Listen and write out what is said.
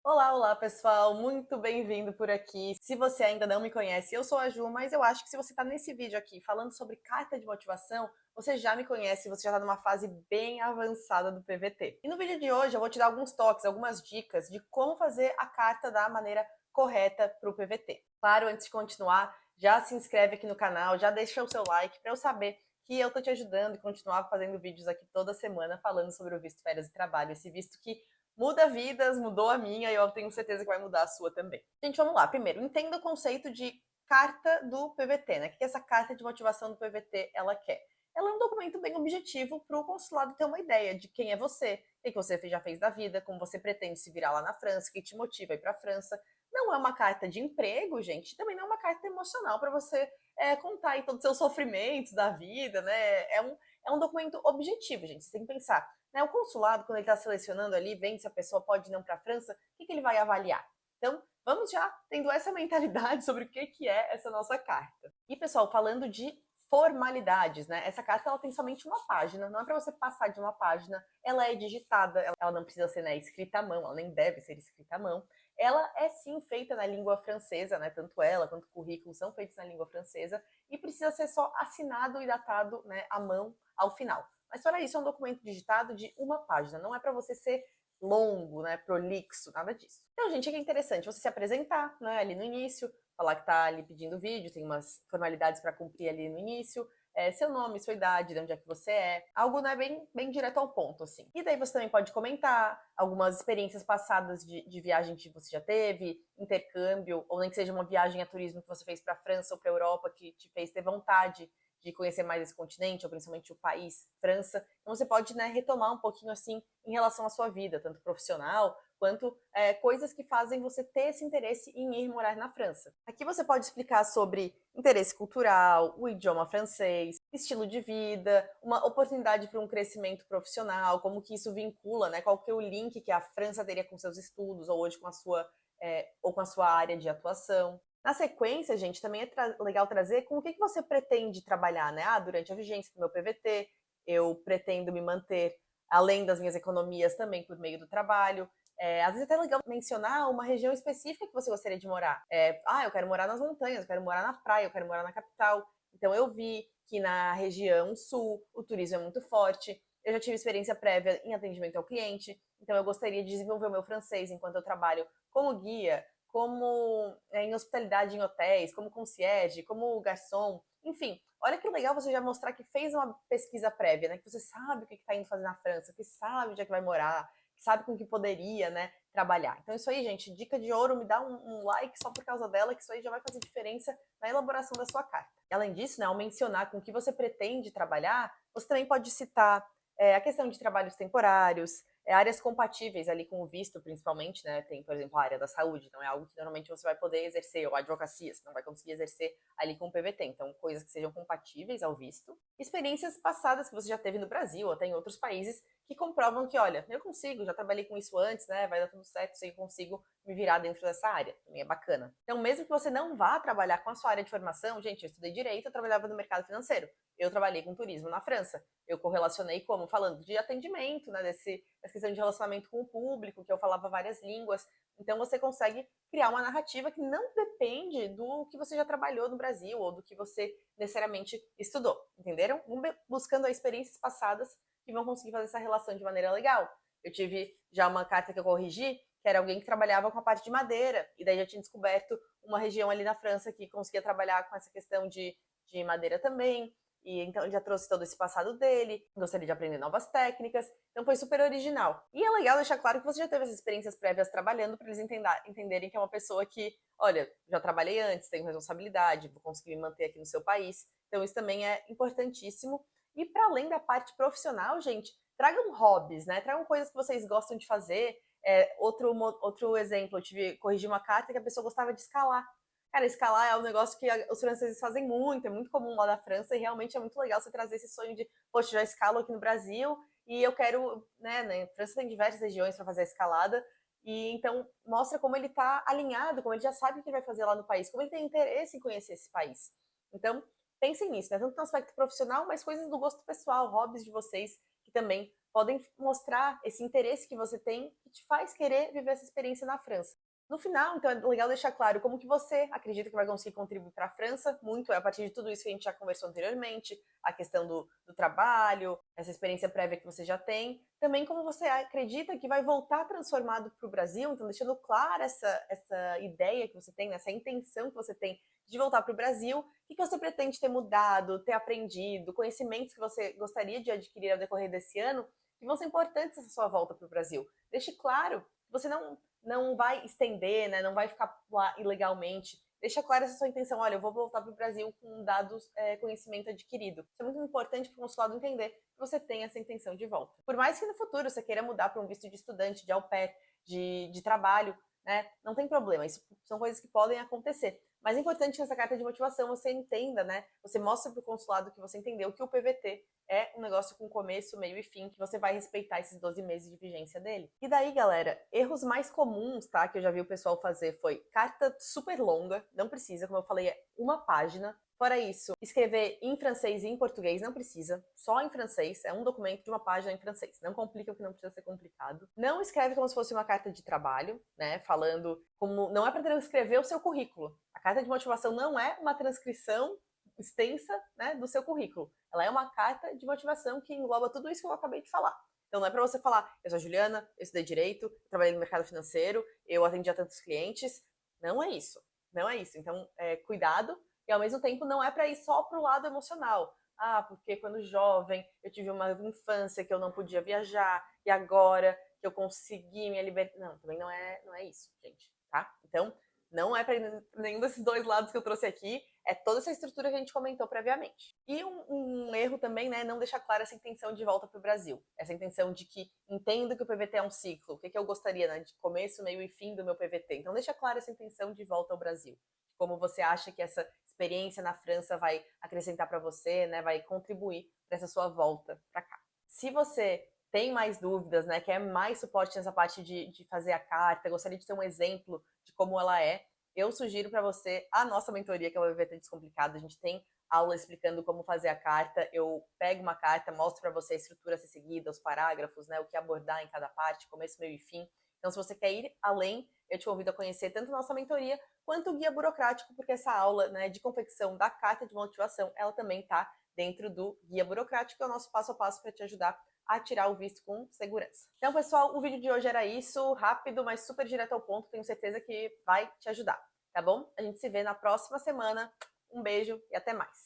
Olá, olá pessoal, muito bem-vindo por aqui. Se você ainda não me conhece, eu sou a Ju, mas eu acho que se você está nesse vídeo aqui falando sobre carta de motivação, você já me conhece, você já está numa fase bem avançada do PVT. E no vídeo de hoje eu vou te dar alguns toques, algumas dicas de como fazer a carta da maneira correta para o PVT. Claro, antes de continuar, já se inscreve aqui no canal, já deixa o seu like para eu saber que eu tô te ajudando e continuar fazendo vídeos aqui toda semana falando sobre o visto férias e trabalho, esse visto que muda vidas, mudou a minha e eu tenho certeza que vai mudar a sua também. Gente, vamos lá. Primeiro, entenda o conceito de carta do PVT, né? O que essa carta de motivação do PVT ela quer? Ela é um documento bem objetivo para o consulado ter uma ideia de quem é você, o que você já fez da vida, como você pretende se virar lá na França, o que te motiva a ir para a França. Não é uma carta de emprego, gente, também não é uma carta emocional para você contar aí todos os seus sofrimentos da vida, né? É um documento objetivo, gente. Você tem que pensar, né, o consulado, quando ele está selecionando ali, vendo se a pessoa pode ir não para a França, o que ele vai avaliar? Então, vamos já tendo essa mentalidade sobre o que é essa nossa carta. E, pessoal, falando de formalidades, né? Essa carta ela tem somente uma página, não é para você passar de uma página, ela é digitada, ela não precisa ser, né, escrita à mão, ela nem deve ser escrita à mão. Ela é sim feita na língua francesa, né? Tanto ela quanto o currículo são feitos na língua francesa e precisa ser só assinado e datado, né, à mão ao final. Mas fora isso, é um documento digitado de uma página, não é para você ser longo, né, prolixo, nada disso. Então, gente, o que é interessante você se apresentar, né, ali no início, falar que está ali pedindo vídeo, tem umas formalidades para cumprir ali no início, seu nome, sua idade, de onde é que você é, algo, né, bem direto ao ponto, assim. E daí você também pode comentar algumas experiências passadas de viagem que você já teve, intercâmbio, ou nem que seja uma viagem a turismo que você fez para a França ou para a Europa que te fez ter vontade de conhecer mais esse continente, ou principalmente o país, França. Então você pode, né, retomar um pouquinho assim em relação à sua vida, tanto profissional quanto coisas que fazem você ter esse interesse em ir morar na França. Aqui você pode explicar sobre interesse cultural, o idioma francês, estilo de vida, uma oportunidade para um crescimento profissional, como que isso vincula, né, qual que é o link que a França teria com seus estudos ou hoje com a sua ou com a sua área de atuação. Na sequência, gente, também é legal trazer com o que você pretende trabalhar, né? Ah, durante a vigência do meu PVT, eu pretendo me manter além das minhas economias também por meio do trabalho. Às vezes é até legal mencionar uma região específica que você gostaria de morar. Eu quero morar nas montanhas, eu quero morar na praia, eu quero morar na capital. Então eu vi que na região sul o turismo é muito forte. Eu já tive experiência prévia em atendimento ao cliente, então eu gostaria de desenvolver o meu francês enquanto eu trabalho como guia, como em hospitalidade em hotéis, como concierge, como garçom, enfim. Olha que legal você já mostrar que fez uma pesquisa prévia, né? Que você sabe o que está indo fazer na França, que sabe onde é que vai morar, que sabe com que poderia, né, trabalhar. Então isso aí, gente, dica de ouro, me dá um like só por causa dela, que isso aí já vai fazer diferença na elaboração da sua carta. Além disso, né, ao mencionar com que você pretende trabalhar, você também pode citar a questão de trabalhos temporários, áreas compatíveis ali com o visto, principalmente, né? Tem, por exemplo, a área da saúde, não é algo que normalmente você vai poder exercer, ou a advocacia, você não vai conseguir exercer ali com o PVT. Então, coisas que sejam compatíveis ao visto. Experiências passadas que você já teve no Brasil ou até em outros países que comprovam que, olha, eu consigo, já trabalhei com isso antes, né? Vai dar tudo certo, sei que consigo me virar dentro dessa área. Também é bacana. Então, mesmo que você não vá trabalhar com a sua área de formação, gente, eu estudei direito, eu trabalhava no mercado financeiro. Eu trabalhei com turismo na França. Eu correlacionei como? Falando de atendimento, né? Dessa questão de relacionamento com o público, que eu falava várias línguas. Então você consegue criar uma narrativa que não depende do que você já trabalhou no Brasil ou do que você necessariamente estudou, entenderam? Buscando experiências passadas que vão conseguir fazer essa relação de maneira legal. Eu tive já uma carta que eu corrigi, que era alguém que trabalhava com a parte de madeira, e daí já tinha descoberto uma região ali na França que conseguia trabalhar com essa questão de madeira também. E então ele já trouxe todo esse passado dele, gostaria de aprender novas técnicas, então foi super original. E é legal deixar claro que você já teve essas experiências prévias trabalhando para eles entenderem que é uma pessoa que, olha, já trabalhei antes, tenho responsabilidade, vou conseguir me manter aqui no seu país. Então isso também é importantíssimo. E para além da parte profissional, gente, tragam hobbies, né? Tragam coisas que vocês gostam de fazer. Outro exemplo, eu tive corrigi uma carta que a pessoa gostava de escalar. Cara, escalar é um negócio que os franceses fazem muito, é muito comum lá na França e realmente é muito legal você trazer esse sonho de, poxa, já escalo aqui no Brasil e eu quero, né, na França tem diversas regiões para fazer a escalada e então mostra como ele está alinhado, como ele já sabe o que ele vai fazer lá no país, como ele tem interesse em conhecer esse país. Então, pensem nisso, né? Tanto no aspecto profissional, mas coisas do gosto pessoal, hobbies de vocês que também podem mostrar esse interesse que você tem que te faz querer viver essa experiência na França. No final, então, é legal deixar claro como que você acredita que vai conseguir contribuir para a França, muito é a partir de tudo isso que a gente já conversou anteriormente, a questão do trabalho, essa experiência prévia que você já tem, também como você acredita que vai voltar transformado para o Brasil, então deixando clara essa ideia que você tem, essa intenção que você tem de voltar para o Brasil, o que você pretende ter mudado, ter aprendido, conhecimentos que você gostaria de adquirir ao decorrer desse ano, que vão ser importantes nessa sua volta para o Brasil. Deixe claro que você não vai estender, né, não vai ficar lá ilegalmente. Deixa clara essa sua intenção. Olha, eu vou voltar para o Brasil com dados, conhecimento adquirido. Isso é muito importante para o consulado entender que você tem essa intenção de volta. Por mais que no futuro você queira mudar para um visto de estudante, de au pair, de trabalho, né, não tem problema. Isso são coisas que podem acontecer. Mas é importante que nessa carta de motivação você entenda, né? Você mostra para o consulado que você entendeu que o PVT é um negócio com começo, meio e fim, que você vai respeitar esses 12 meses de vigência dele. E daí, galera, erros mais comuns, tá, que eu já vi o pessoal fazer foi carta super longa, não precisa, como eu falei, é uma página. Fora isso, escrever em francês e em português não precisa, só em francês, é um documento de uma página em francês. Não complica o que não precisa ser complicado. Não escreve como se fosse uma carta de trabalho, né, falando como... Não é para transcrever o seu currículo. A carta de motivação não é uma transcrição extensa, né, do seu currículo. Ela é uma carta de motivação que engloba tudo isso que eu acabei de falar. Então não é para você falar, eu sou a Juliana, eu estudei Direito, trabalhei no mercado financeiro, eu atendi a tantos clientes. Não é isso. Não é isso. Então, cuidado. E ao mesmo tempo não é para ir só pro lado emocional. Ah, porque quando jovem eu tive uma infância que eu não podia viajar e agora que eu consegui me libertar. Não, também não é isso, gente, tá? Então, não é para nenhum desses dois lados que eu trouxe aqui, é toda essa estrutura que a gente comentou previamente. E um erro também, né, não deixar clara essa intenção de volta para o Brasil. Essa intenção de que entendo que o PVT é um ciclo, o que eu gostaria, né, de começo, meio e fim do meu PVT. Então deixa clara essa intenção de volta ao Brasil. Como você acha que essa experiência na França vai acrescentar para você, né, vai contribuir para essa sua volta para cá. Se você tem mais dúvidas, né, quer mais suporte nessa parte de fazer a carta, gostaria de ter um exemplo de como ela é, eu sugiro para você a nossa mentoria, que é o PVT Descomplicado. A gente tem aula explicando como fazer a carta. Eu pego uma carta, mostro para você a estrutura a ser seguida, os parágrafos, né, o que abordar em cada parte, começo, meio e fim. Então, se você quer ir além, eu te convido a conhecer tanto a nossa mentoria quanto o guia burocrático, porque essa aula, né, de confecção da carta de motivação, ela também está dentro do guia burocrático, que é o nosso passo a passo para te ajudar a tirar o visto com segurança. Então, pessoal, o vídeo de hoje era isso, rápido, mas super direto ao ponto, tenho certeza que vai te ajudar, tá bom? A gente se vê na próxima semana. Um beijo e até mais!